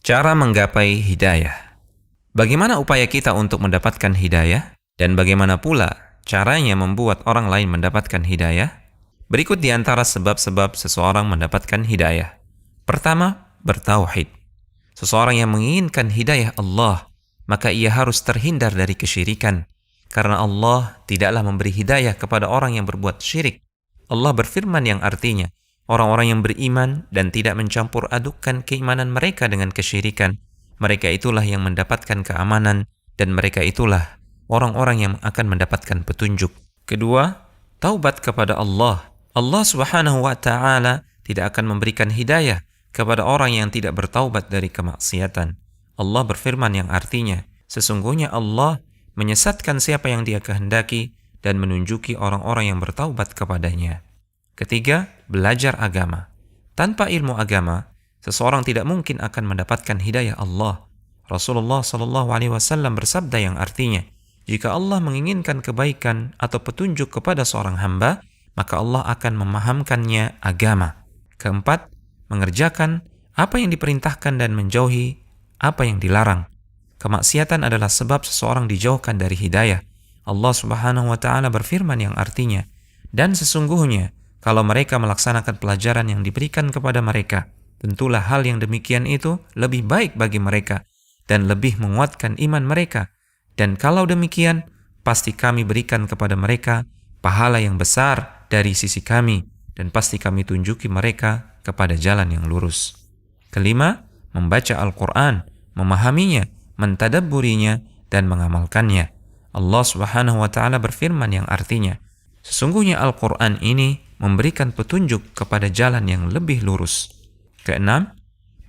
Cara menggapai hidayah. Bagaimana upaya kita untuk mendapatkan hidayah? Dan bagaimana pula caranya membuat orang lain mendapatkan hidayah? Berikut di antara sebab-sebab seseorang mendapatkan hidayah. Pertama, bertauhid. Seseorang yang menginginkan hidayah Allah, maka ia harus terhindar dari kesyirikan. Karena Allah tidaklah memberi hidayah kepada orang yang berbuat syirik. Allah berfirman yang artinya, orang-orang yang beriman dan tidak mencampur adukkan keimanan mereka dengan kesyirikan, mereka itulah yang mendapatkan keamanan dan mereka itulah orang-orang yang akan mendapatkan petunjuk. Kedua, taubat kepada Allah. Allah Subhanahu wa Ta'ala tidak akan memberikan hidayah kepada orang yang tidak bertaubat dari kemaksiatan. Allah berfirman yang artinya, sesungguhnya Allah menyesatkan siapa yang Dia kehendaki dan menunjuki orang-orang yang bertaubat kepadanya. Ketiga, belajar agama. Tanpa ilmu agama, seseorang tidak mungkin akan mendapatkan hidayah Allah. Rasulullah SAW bersabda yang artinya, jika Allah menginginkan kebaikan atau petunjuk kepada seorang hamba, maka Allah akan memahamkannya agama. Keempat, mengerjakan apa yang diperintahkan dan menjauhi apa yang dilarang. Kemaksiatan adalah sebab seseorang dijauhkan dari hidayah. Allah Subhanahu wa Ta'ala berfirman yang artinya, dan sesungguhnya kalau mereka melaksanakan pelajaran yang diberikan kepada mereka, tentulah hal yang demikian itu lebih baik bagi mereka dan lebih menguatkan iman mereka. Dan kalau demikian, pasti kami berikan kepada mereka pahala yang besar dari sisi kami dan pasti kami tunjuki mereka kepada jalan yang lurus. Kelima, membaca Al-Quran, memahaminya, mentadabburinya, dan mengamalkannya. Allah Subhanahu wa Ta'ala berfirman yang artinya, sesungguhnya Al-Quran ini memberikan petunjuk kepada jalan yang lebih lurus. Keenam,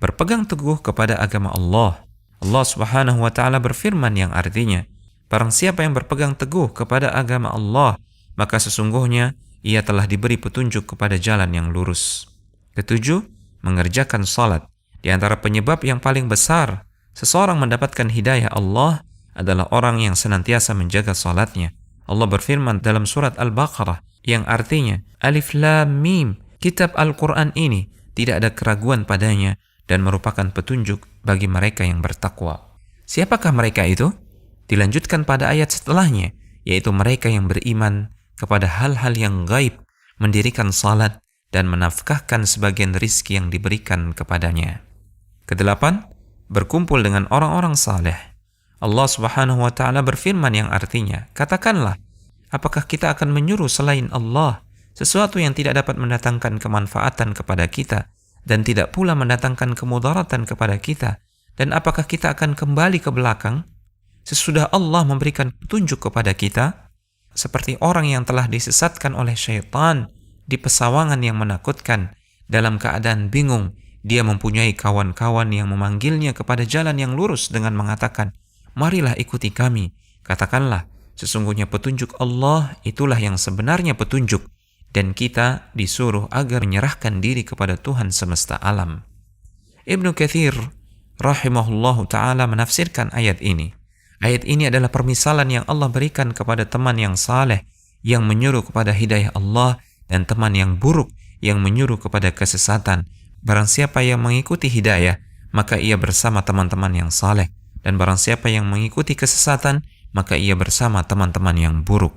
berpegang teguh kepada agama Allah. Allah Subhanahu wa Ta'ala berfirman yang artinya, barang siapa yang berpegang teguh kepada agama Allah, maka sesungguhnya ia telah diberi petunjuk kepada jalan yang lurus. Ketujuh, mengerjakan salat. Di antara penyebab yang paling besar seseorang mendapatkan hidayah Allah adalah orang yang senantiasa menjaga salatnya. Allah berfirman dalam surat Al-Baqarah yang artinya, Alif Lam Mim, kitab Al-Quran ini tidak ada keraguan padanya dan merupakan petunjuk bagi mereka yang bertakwa. Siapakah mereka itu? Dilanjutkan pada ayat setelahnya, yaitu mereka yang beriman kepada hal-hal yang gaib, mendirikan salat dan menafkahkan sebagian rizki yang diberikan kepadanya. Kedelapan, berkumpul dengan orang-orang saleh. Allah Subhanahu wa Ta'ala berfirman yang artinya, katakanlah, apakah kita akan menyuruh selain Allah sesuatu yang tidak dapat mendatangkan kemanfaatan kepada kita dan tidak pula mendatangkan kemudaratan kepada kita? Dan apakah kita akan kembali ke belakang sesudah Allah memberikan petunjuk kepada kita? Seperti orang yang telah disesatkan oleh syaitan di pesawangan yang menakutkan, dalam keadaan bingung, dia mempunyai kawan-kawan yang memanggilnya kepada jalan yang lurus dengan mengatakan, marilah ikuti kami. Katakanlah, sesungguhnya petunjuk Allah itulah yang sebenarnya petunjuk, dan kita disuruh agar menyerahkan diri kepada Tuhan semesta alam. Ibnu Katsir rahimahullahu ta'ala menafsirkan ayat ini. Ayat ini adalah permisalan yang Allah berikan kepada teman yang saleh yang menyuruh kepada hidayah Allah dan teman yang buruk yang menyuruh kepada kesesatan. Barang siapa yang mengikuti hidayah, maka ia bersama teman-teman yang saleh. Dan barang siapa yang mengikuti kesesatan, maka ia bersama teman-teman yang buruk.